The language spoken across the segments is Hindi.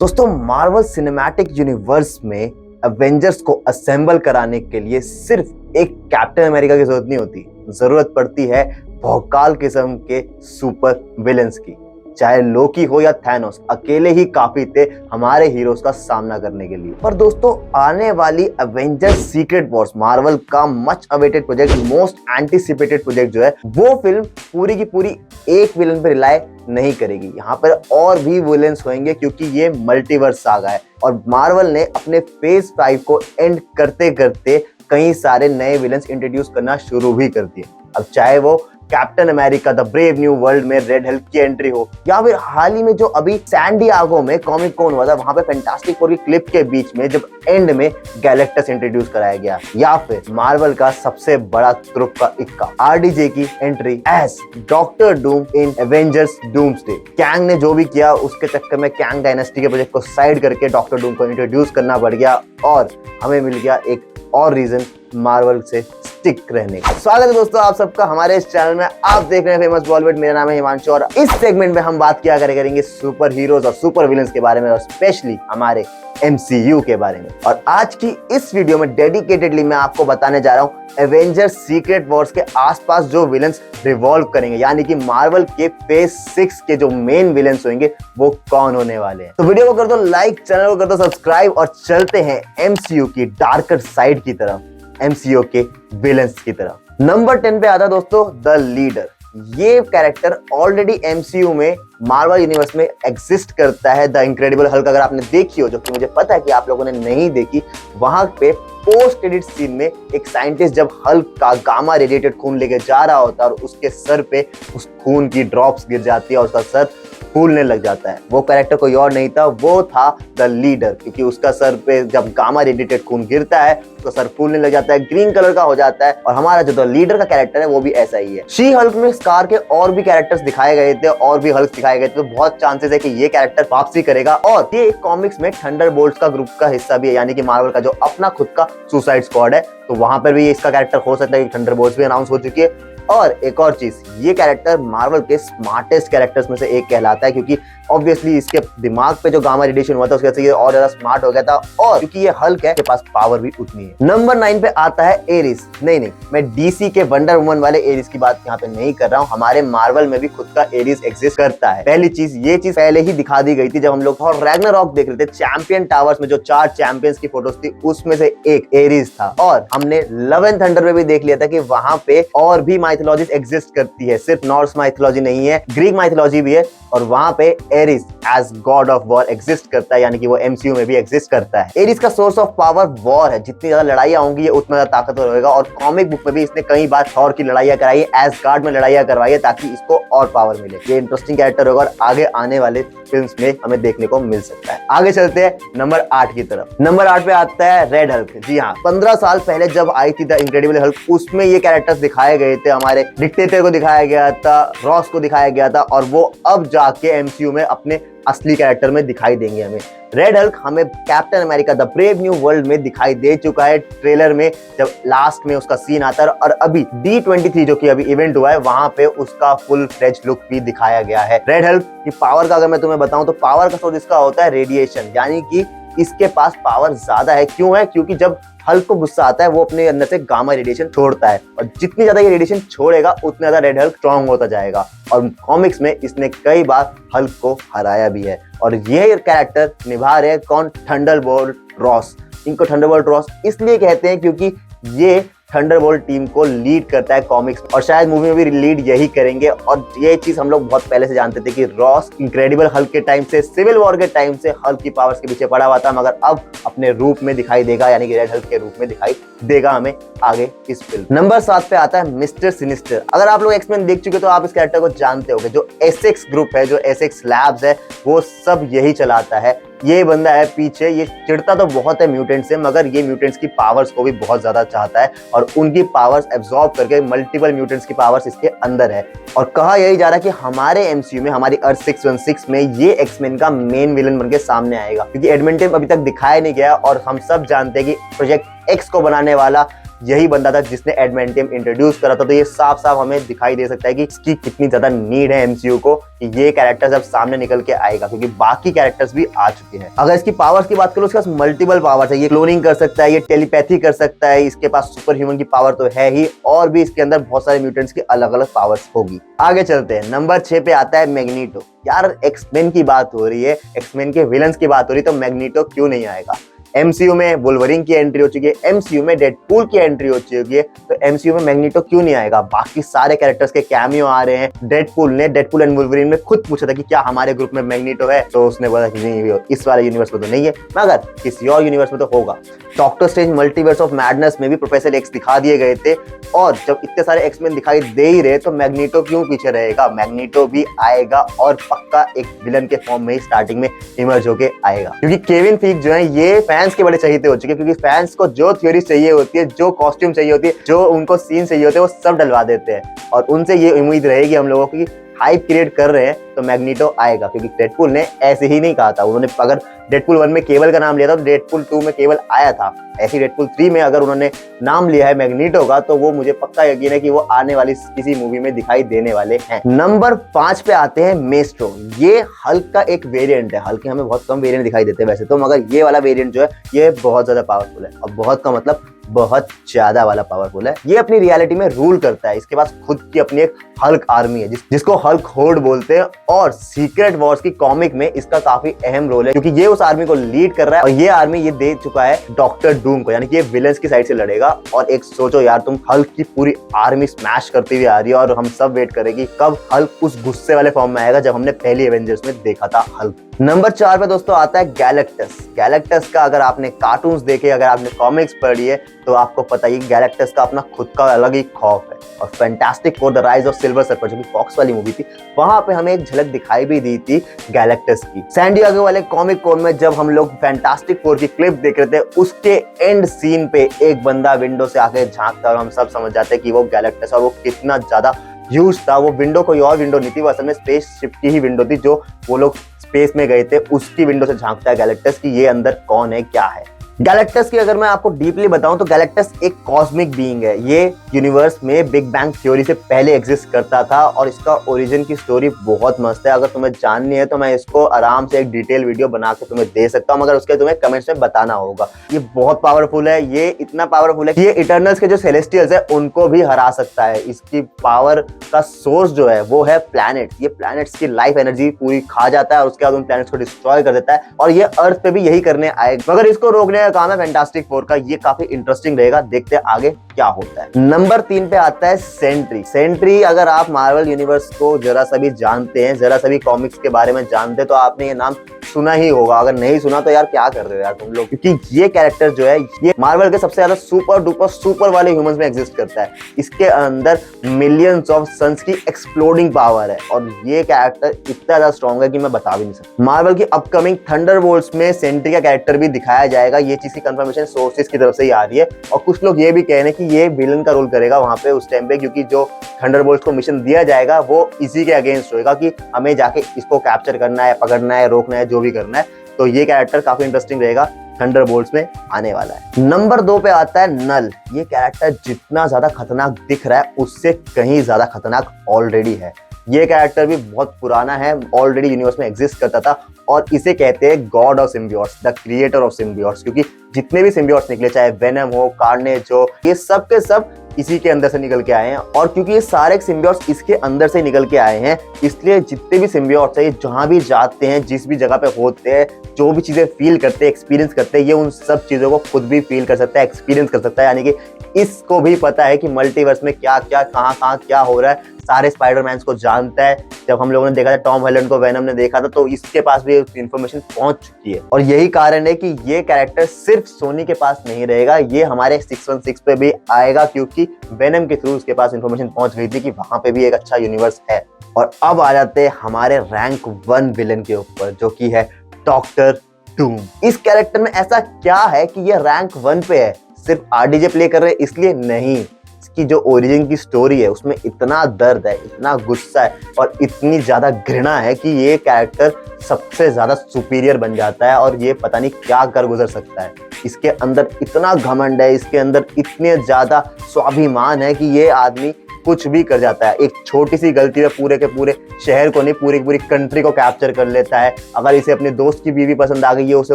दोस्तों मार्वल सिनेमैटिक यूनिवर्स में एवेंजर्स को असेंबल कराने के लिए सिर्फ एक कैप्टन अमेरिका की जरूरत नहीं होती, जरूरत पड़ती है भौकाल किस्म के सुपर विलेंस की। चाहे लोकी हो या थैनोस, अकेले ही काफी थे हमारे हीरोज का सामना करने के लिए। पर दोस्तों आने वाली एवेंजर्स सीक्रेट वॉर्स, मार्वल का much awaited project, most anticipated project जो है, वो फिल्म पूरी की पूरी एक विलन पे रिलाय नहीं करेगी। यहाँ पर और भी विलेंस होंगे क्योंकि ये मल्टीवर्स सागा है और मार्वल ने अपने फेज 5 को एंड करते करते कई सारे नए विलेंस इंट्रोड्यूस करना शुरू भी कर दिए। अब चाहे वो captain America the brave new world में रेड हल्क की एंट्री हो, या फिर हाल ही में जो अभी सैन डिएगो में कॉमिक कॉन हुआ था, वहां पे फैंटास्टिक फोर की क्लिप के बीच में जब एंड में गैलेक्टस इंट्रोड्यूस कराया गया, या फिर मार्वल का सबसे बड़ा तुरुप का इक्का आरडीजे की entry as doctor Doom in Avengers doomsday. Kang ने जो भी किया उसके चक्कर में कैंग डायनेस्टी के प्रोजेक्ट को साइड करके डॉक्टर डूम को इंट्रोड्यूस करना पड़ गया और हमें मिल गया एक और रीजन मार्वल से स्टिक रहने का। स्वागत है दोस्तों आप सबका हमारे इस चैनल में। आप देख रहे हैं फेमस बॉलीवुड। मेरा नाम है हिमांशु और इस सेगमेंट में हम बात किया करेंगे सुपर हीरोज और सुपर विलेंस के बारे में और स्पेशली हमारे MCU के बारे में। और आज की इस वीडियो में डेडिकेटेडली मैं आपको बताने जा रहा हूँ एवेंजर्स सीक्रेट वॉर्स के आसपास जो विलेंस रिवॉल्व करेंगे, यानी कि मार्वल के फेज 6 के जो मेन विलेंस होंगे वो कौन होने वाले हैं। तो वीडियो को कर दो लाइक, चैनल को कर दो सब्सक्राइब और चलते हैं MCU की डार्कर साइड की तरफ, MCU के विलेंस की तरफ। नंबर 10 पे आता है दोस्तों द लीडर। ये कैरेक्टर ऑलरेडी MCU में मार्वल यूनिवर्स में एग्जिस्ट करता है। द इनक्रेडिबल हल्क अगर आपने देखी हो, जो कि मुझे पता है कि आप लोगों ने नहीं देखी, वहां पे पोस्ट क्रेडिट सीन में एक साइंटिस्ट जब हल्क का गामा रेडिएटेड खून लेके जा रहा होता है और उसके सर पे उस खून की ड्रॉप्स गिर जाती है और उसका सर फूलने लग जाता है। वो कैरेक्टर कोई और नहीं था, वो था द लीडर, क्योंकि उसका सर पे जब गामा रेडिएटेड खून गिरता है उसका सर फूलने लग जाता है, ग्रीन कलर का हो जाता है। और हमारा जो द लीडर का कैरेक्टर है वो भी ऐसा ही है। शी हल्क में स्कार के और भी कैरेक्टर्स दिखाए गए थे और भी हल्क दिखाए गए थे, तो बहुत चांसेस है कि ये कैरेक्टर वापसी करेगा। और ये कॉमिक्स में थंडरबोल्ट्स का ग्रुप का हिस्सा भी है, यानी कि मार्वल का जो अपना खुद का सुसाइड स्क्वाड है, तो वहां पर भी इसका कैरेक्टर हो सकता है। थंडरबोल्ट्स भी अनाउंस हो चुकी है। और एक और चीज, ये कैरेक्टर मार्वल के स्मार्टेस्ट कैरेक्टर्स में से एक कहलाता है, क्योंकि ऑब्वियसली इसके दिमाग पे जो गामा रेडिएशन हुआ था उसकी वजह से ये और ज्यादा स्मार्ट हो गया था, और क्योंकि ये हल्क है, इसके पास पावर भी उतनी है। नंबर 9 पे आता है एरिस। नहीं, मैं DC के वंडर वुमन वाले एरिस की बात यहाँ पे नहीं कर रहा हूँ। हमारे मार्वल में भी खुद का एरिस एग्जिस्ट करता है। पहली चीज, ये चीज पहले ही दिखा दी गई थी जब हम लोग और रैग्नारॉक देख रहे थे। चैंपियन टावर्स में जो 4 चैंपियंस की फोटोज थी उसमें से एक एरिस था, और हमने लव एंड थंडर में भी देख लिया था कि वहां पे और भी माइथोलॉजीज एग्जिस्ट करती है, सिर्फ नॉर्स माइथोलॉजी नहीं है, ग्रीक माइथोलॉजी भी है, और वहां पे Ares as god of war exist करता है, यानी कि वो MCU में भी एग्जिस्ट करता है। एरिस का सोर्स ऑफ पावर वॉर है। जितनी ज्यादा लड़ाइयां होंगी ये उतना ज्यादा ताकतवर होगा, और कॉमिक बुक में भी इसने कई बार थॉर की लड़ाइयां कराई है, एसगार्ड में लड़ाइयां करवाई है, ताकि इसको और पावर मिले। ये इंटरेस्टिंग कैरेक्टर होगा और आगे आने वाले फिल्म्स में हमें देखने को मिल सकता है। आगे चलते हैं नंबर 8 की तरफ। नंबर 8 पे आता है रेड हल्क। जी हाँ, 15 साल पहले जब आई थी द इनक्रेडिबल हल्क, उसमें ये कैरेक्टर्स दिखाए गए थे। हमारे डिक्टेटर को दिखाया गया था, रॉस को दिखाया गया था, और वो अब जाके MCU में अपने असली कैरेक्टर में दिखाई देंगे हमें। रेड हल्क हमें captain America the brave new world में दिखाई दे चुका है ट्रेलर में, जब लास्ट में उसका सीन आता है, और अभी D23 जो कि अभी इवेंट हुआ है वहां पे उसका फुल फ्लेज लुक भी दिखाया गया है। रेड हल्क की पावर का अगर मैं तुम्हें बताऊं तो पावर का सोर्स इसका होता है रेडिएशन, यानी कि इसके पास पावर ज्यादा है। क्यों है? क्योंकि जब हल्क को गुस्सा आता है वो अपने अंदर से गामा रेडिएशन छोड़ता है, और जितनी ज्यादा ये रेडिएशन छोड़ेगा उतना ज्यादा रेड हल्क स्ट्रॉन्ग होता जाएगा। और कॉमिक्स में इसने कई बार हल्क को हराया भी है, और ये कैरेक्टर निभा रहे हैं कौन? Thunderbolt Ross. इनको थंडरबोल्ट रॉस इसलिए कहते हैं क्योंकि ये थंडरबोल्ट टीम को लीड करता है कॉमिक्स, और शायद मूवी में भी लीड यही करेंगे। और ये चीज हम लोग बहुत पहले से जानते थे कि रॉस इनक्रेडिबल हल्क के टाइम से, सिविल वॉर के टाइम से हल्क की पावर्स के पीछे पड़ा हुआ था, मगर अब अपने रूप में दिखाई देगा, यानी कि रेड हल्क के रूप में दिखाई देगा हमें आगे इस फिल्म। नंबर 7 पे आता है मिस्टर सिनिस्टर। अगर आप लोग एक्समेन देख चुके तो आप इस कैरेक्टर को जानते होंगे। जो एसेक्स ग्रुप है, जो एसेक्स लैब्स है, वो सब यही चलाता है। ये बंदा है पीछे, ये चिढ़ता तो बहुत है म्यूटेंट से, मगर ये म्यूटेंट्स की पावर्स को भी बहुत ज्यादा चाहता है, और उनकी पावर्स एब्जॉर्ब करके मल्टीपल म्यूटेंट्स की पावर्स इसके अंदर है। और कहा यही जा रहा है कि हमारे MCU में, हमारी अर्थ 616 में ये एक्समेन का मेन विलन बनके सामने आएगा, क्योंकि एडमेंटम अभी तक दिखाया नहीं गया, और हम सब जानते हैं कि प्रोजेक्ट X को बनाने वाला यही बंदा था जिसने एडमेंटियम इंट्रोड्यूस करा था। तो ये साफ साफ हमें दिखाई दे सकता है कि इसकी कितनी ज्यादा नीड है एमसीयू को, कि ये कैरेक्टर अब सामने निकल के आएगा, क्योंकि बाकी कैरेक्टर्स भी आ चुके हैं। अगर इसकी पावर्स की बात करो, उसके पास मल्टीपल पावर्स है। ये क्लोनिंग कर सकता है, ये टेलीपैथी कर सकता है, इसके पास सुपर ह्यूमन की पावर तो है ही, और भी इसके अंदर बहुत सारे म्यूटेंट्स की अलग अलग पावर्स होगी। आगे चलते हैं, नंबर 6 पे आता है मैग्नीटो। यार एक्समेन की बात हो रही है, एक्समेन के विलन्स की बात हो रही है, तो मैग्नीटो क्यों नहीं आएगा। एमसीयू में वुल्वरिन की एंट्री हो चुकी है, एमसीयू में डेडपूल की एंट्री हो चुकी है, तो एमसीयू में मैग्नीटो क्यों नहीं आएगा। बाकी सारे कैरेक्टर्स के कैमियो आ रहे हैं। डेडपूल एंड वुल्वरिन में खुद पूछा था कि क्या हमारे ग्रुप में मैग्नीटो है, तो उसने बोला कि नहीं, इस वाले यूनिवर्स में तो नहीं है, मगर किसी और यूनिवर्स में तो होगा। Doctor strange multiverse of madness में भी प्रोफेसर एक्स दिखा दिए गए थे, और जब इतने सारे एक्समैन दिखाई दे ही रहे तो मैग्नीटो क्यों पीछे रहेगा। मैग्नीटो भी आएगा, और पक्का एक विलन के फॉर्म में ही स्टार्टिंग में इमर्ज होके आएगा, क्योंकि केविन फीग जो है ये फैंस के बड़े चहीते हो चुके हैं, क्योंकि फैंस को जो थ्योरी चाहिए होती है, जो कॉस्ट्यूम चाहिए होती है, जो उनको सीन चाहिए होते हैं, वो सब डलवा देते हैं। और उनसे ये उम्मीद रहेगी हम लोगों की, हाइप क्रिएट कर रहे हैं तो मैग्नीटो आएगा, क्योंकि डेडपूल ने ऐसे ही नहीं कहा था। उन्होंने अगर डेडपूल 1 में केबल का नाम लिया था तो डेडपूल 2 में केबल आया था, ऐसे डेडपूल 3 में अगर उन्होंने नाम लिया है मैग्नीटो का, तो वो मुझे पक्का यकीन है कि वो आने वाली किसी मूवी में दिखाई देने वाले हैं। नंबर 5 पे आते हैं मेस्ट्रो। ये हल्क का एक वेरिएंट है। हल्क के हमें बहुत कम वेरिएंट दिखाई देते हैं वैसे तो, मगर ये वाला वेरिएंट जो है ये बहुत ज्यादा पावरफुल है। और बहुत का मतलब बहुत ज्यादा वाला पावरफुल है। ये अपनी रियलिटी में रूल करता है। इसके पास खुद की अपनी एक हल्क आर्मी है, जिसको हल्क होर्ड बोलते हैं, और सीक्रेट वॉर्स की कॉमिक में इसका काफी अहम रोल है, क्योंकि ये उस आर्मी को लीड कर रहा है, और ये आर्मी ये दे चुका है डॉक्टर डूम को, यानी कि ये विलेंस की साइड से लड़ेगा। और एक सोचो यार, तुम हल्क की पूरी आर्मी स्मैश करती हुई आ रही है, और हम सब वेट करेंगे कब हल्क उस गुस्से वाले फॉर्म में आएगा जब हमने पहली एवेंजर्स में देखा था हल्क। नंबर 4 पे दोस्तों आता है गैलेक्टस। गैलेक्टस का अगर आपने कार्टून्स देखे, अगर आपने कॉमिक्स पढ़ी है, तो आपको पता ही गैलेक्टस का अपना खुद का अलग ही खौफ है। और fantastic four the rise of silver surfer, जो कि फॉक्स वाली मूवी थी, वहां पे हमें एक झलक दिखाई भी दी थी गैलेक्टस की। सैन डिएगो वाले कॉमिक कॉन में जब हम लोग फैंटास्टिक फोर की क्लिप देख रहे थे, उसके एंड सीन पे एक बंदा विंडो से आके झांकता, और हम सब समझ जाते कि वो गैलेक्टस, और वो कितना ज्यादा ह्यूज था। वो विंडो कोई और विंडो नहीं थी, वो असल में स्पेसशिप की ही विंडो थी, जो वो लोग स्पेस में गए थे, उसकी विंडो से झांकता है गैलेक्टस कि ये अंदर कौन है, क्या है। गैलेक्टस की अगर मैं आपको डीपली बताऊं तो गैलेक्टस एक कॉस्मिक बीइंग है। ये यूनिवर्स में बिग बैंग थ्योरी से पहले एग्जिस्ट करता था, और इसका ओरिजिन की स्टोरी बहुत मस्त है। अगर तुम्हें जाननी है तो मैं इसको आराम से एक डिटेल वीडियो बना के तुम्हें दे सकता हूं, मगर उसके तुम्हें कमेंट्स में बताना होगा। ये बहुत पावरफुल है, ये इतना पावरफुल है कि ये इटर्नल्स के जो सेलेस्टियल्स है उनको भी हरा सकता है। इसकी पावर का सोर्स जो है वो है प्लैनेट्स। ये प्लैनेट्स की लाइफ एनर्जी पूरी खा जाता है, और उसके बाद उन प्लैनेट्स को डिस्ट्रॉय कर देता है, और ये अर्थ पे भी यही करने आएगा। मगर इसको रोकने काम है फैंटास्टिक फोर का। ये काफी इंटरेस्टिंग रहेगा, देखते हैं आगे क्या होता है। नंबर 3 पे आता है सेंट्री। सेंट्री, अगर आप मार्वल यूनिवर्स को जरा सा भी जानते हैं, जरा सा भी कॉमिक्स के बारे में जानते हैं, तो आपने ये नाम सुना ही होगा। अगर नहीं सुना तो यार क्या कर रहे हो यार तुम लोग, क्योंकि ये कैरेक्टर जो है ये मार्वल के सबसे ज्यादा सुपर डुपर सुपर वाले ह्यूमंस में एग्जिस्ट करता है। इसके अंदर मिलियंस ऑफ सन्स की एक्सप्लोडिंग पावर है, और ये कैरेक्टर इतना ज्यादा स्ट्रॉन्ग है कि मैं बता भी नहीं सकता। मार्वल की अपकमिंग थंडरबोल्ट्स में सेंट्री का कैरेक्टर भी दिखाया जाएगा। ये चीज की कंफर्मेशन सोर्सेज की तरफ से ही आ रही है, और कुछ लोग ये भी कह रहे हैं कि ये विलन का रोल करेगा वहां पे उस टाइम पे, क्योंकि जो थंडरबोल्ट्स को मिशन दिया जाएगा वो इसी के अगेंस्ट होगा, कि हमें जाके इसको कैप्चर करना है, पकड़ना है, रोकना है, जो भी करना है। तो ये कैरेक्टर काफी इंटरेस्टिंग रहेगा, थंडरबोल्ट्स में आने वाला है। नंबर 2 पे आता है नल। ये कैरेक्टर जितना ज्यादा खतरनाक दिख रहा है, उससे कहीं ज्यादा खतरनाक ऑलरेडी है। ये कैरेक्टर भी बहुत पुराना है, ऑलरेडी यूनिवर्स में एग्जिस्ट करता था, और इसे कहते हैं God of symbiotes, the creator of symbiotes, क्योंकि जितने भी सिम्बियोट्स निकले, चाहे वेनम हो, कार्नेज हो, ये सब के सब इसी के अंदर से निकल के आए हैं। और क्योंकि ये सारे सिम्बियोट्स इसके अंदर से निकल के आए हैं, इसलिए जितने भी सिम्बियोट्स हैं, जहां भी जाते हैं, जिस भी जगह पे होते हैं, जो भी चीजें फील करते हैं, एक्सपीरियंस करते हैं, ये उन सब चीजों को खुद भी फील कर सकता है, एक्सपीरियंस कर सकता है। यानी कि इसको भी पता है कि मल्टीवर्स में क्या क्या कहां क्या हो रहा है। सारे स्पाइडरमैन को जानता है। जब हम लोगों ने देखा था टॉम हॉलैंड को वेनम ने देखा था, तो इसके पास भी इंफॉर्मेशन पहुंच चुकी है, और यही कारण है कि ये कैरेक्टर सिर्फ सोनी के पास नहीं रहेगा, ये हमारे 616 पे भी आएगा, क्योंकि वेनम के थ्रू उसके पास इंफॉर्मेशन पहुंच गई थी कि वहां पे भी एक अच्छा यूनिवर्स है। और अब आ जाते हैं हमारे रैंक 1 विलन के ऊपर, जो कि है डॉक्टर डूम। इस कैरेक्टर में ऐसा क्या है कि ये रैंक 1 पे है? सिर्फ आरडीजे प्ले कर रहे इसलिए नहीं, इसकी जो ओरिजिन की स्टोरी है उसमें इतना दर्द है, इतना गुस्सा है और इतनी ज्यादा घृणा है कि ये कैरेक्टर सबसे ज्यादा सुपीरियर बन जाता है और ये पता नहीं क्या कर गुजर सकता है। इसके अंदर इतना घमंड है, इसके अंदर इतने ज्यादा स्वाभिमान है कि ये आदमी कुछ भी कर जाता है। एक छोटी सी गलती में पूरे के पूरे शहर को नहीं, पूरी की पूरी कंट्री को कैप्चर कर लेता है। अगर इसे अपने दोस्त की बीवी पसंद आ गई है, उसे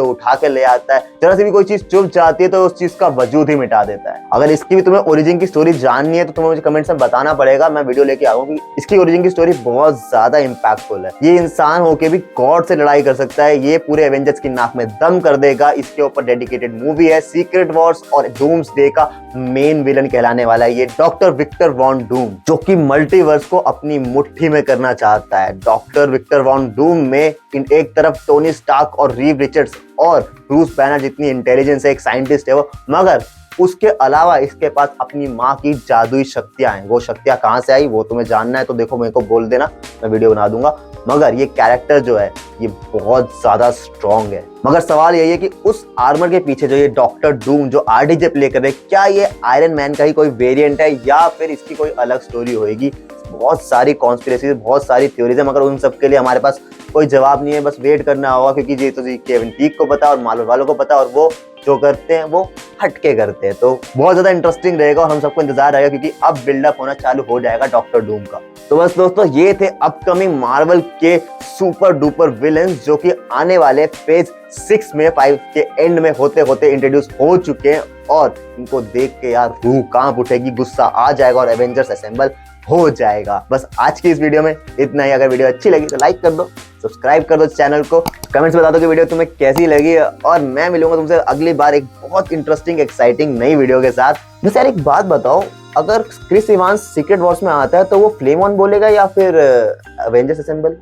उठा के ले आता है। जरा सी भी कोई चीज चुप जाती है तो उस चीज का वजूद ही मिटा देता है। अगर इसकी भी तुम्हें ओरिजिन की स्टोरी जाननी है तो तुम्हें मुझे कमेंट्स में बताना पड़ेगा, मैं वीडियो लेके आऊंगा। इसकी ओरिजिन की स्टोरी बहुत ज्यादा इंपैक्टफुल है। ये इंसान होके भी गॉड से लड़ाई कर सकता है, ये पूरे एवेंजर्स की नाक में दम कर देगा। इसके ऊपर डेडिकेटेड मूवी है। सीक्रेट वॉर्स और डूम्सडे का मेन विलन कहलाने वाला है ये डॉक्टर विक्टर वॉन डूम, जो कि मल्टीवर्स को अपनी मुट्ठी में करना चाहता है। डॉक्टर विक्टर वॉन डूम में एक तरफ टोनी स्टार्क और रीव रिचर्ड्स और ब्रूस बैनर जितनी इंटेलिजेंस है, एक साइंटिस्ट है वो, मगर उसके अलावा इसके पास अपनी माँ की जादुई शक्तियां हैं। वो शक्तियां कहाँ से आई वो तुम्हें जानना है तो देखो, मेरे को बोल देना, मैं वीडियो बना दूंगा। मगर ये कैरेक्टर जो है ये बहुत ज्यादा स्ट्रॉन्ग है। मगर सवाल यही है कि उस आर्मर के पीछे जो ये डॉक्टर डूम जो आरडीजे प्ले कर रहे हैं, क्या ये आयरन मैन का ही कोई वेरिएंट है या फिर इसकी कोई अलग स्टोरी होगी? बहुत सारी कॉन्स्पिरेसी, बहुत सारी थ्योरीज है, मगर उन सब के लिए हमारे पास कोई जवाब नहीं है। बस वेट करना होगा, क्योंकि ये तो केविन पीक को पता और मार्वल वालों को पता, और वो जो करते हैं वो हटके करते हैं। तो बहुत ज्यादा इंटरेस्टिंग रहेगा और हम सबको इंतजार रहेगा, क्योंकि अब बिल्डअप होना चालू हो जाएगा डॉक्टर डूम का। तो बस दोस्तों, ये थे अपकमिंग मार्वल के सुपर डुपर विलेंस जो कि आने वाले फेज 6 में 5 के एंड में होते होते इंट्रोड्यूस हो चुके हैं, और इनको देख के यार रूह कांप उठेगी, गुस्सा आ जाएगा और एवेंजर्स असेंबल हो जाएगा। बस आज की इस वीडियो में इतना ही। अगर वीडियो अच्छी लगी तो लाइक कर दो, सब्सक्राइब कर दो चैनल को, कमेंट्स बता दो कि वीडियो तुम्हें कैसी लगी, और मैं मिलूंगा तुमसे अगली बार एक बहुत इंटरेस्टिंग एक्साइटिंग नई वीडियो के साथ। बस यार एक बात बताओ, अगर क्रिस इवांस सीक्रेट वॉर्स में आता है तो वो फ्लेम ऑन बोलेगा या फिर अवेंजर्स असेंबल?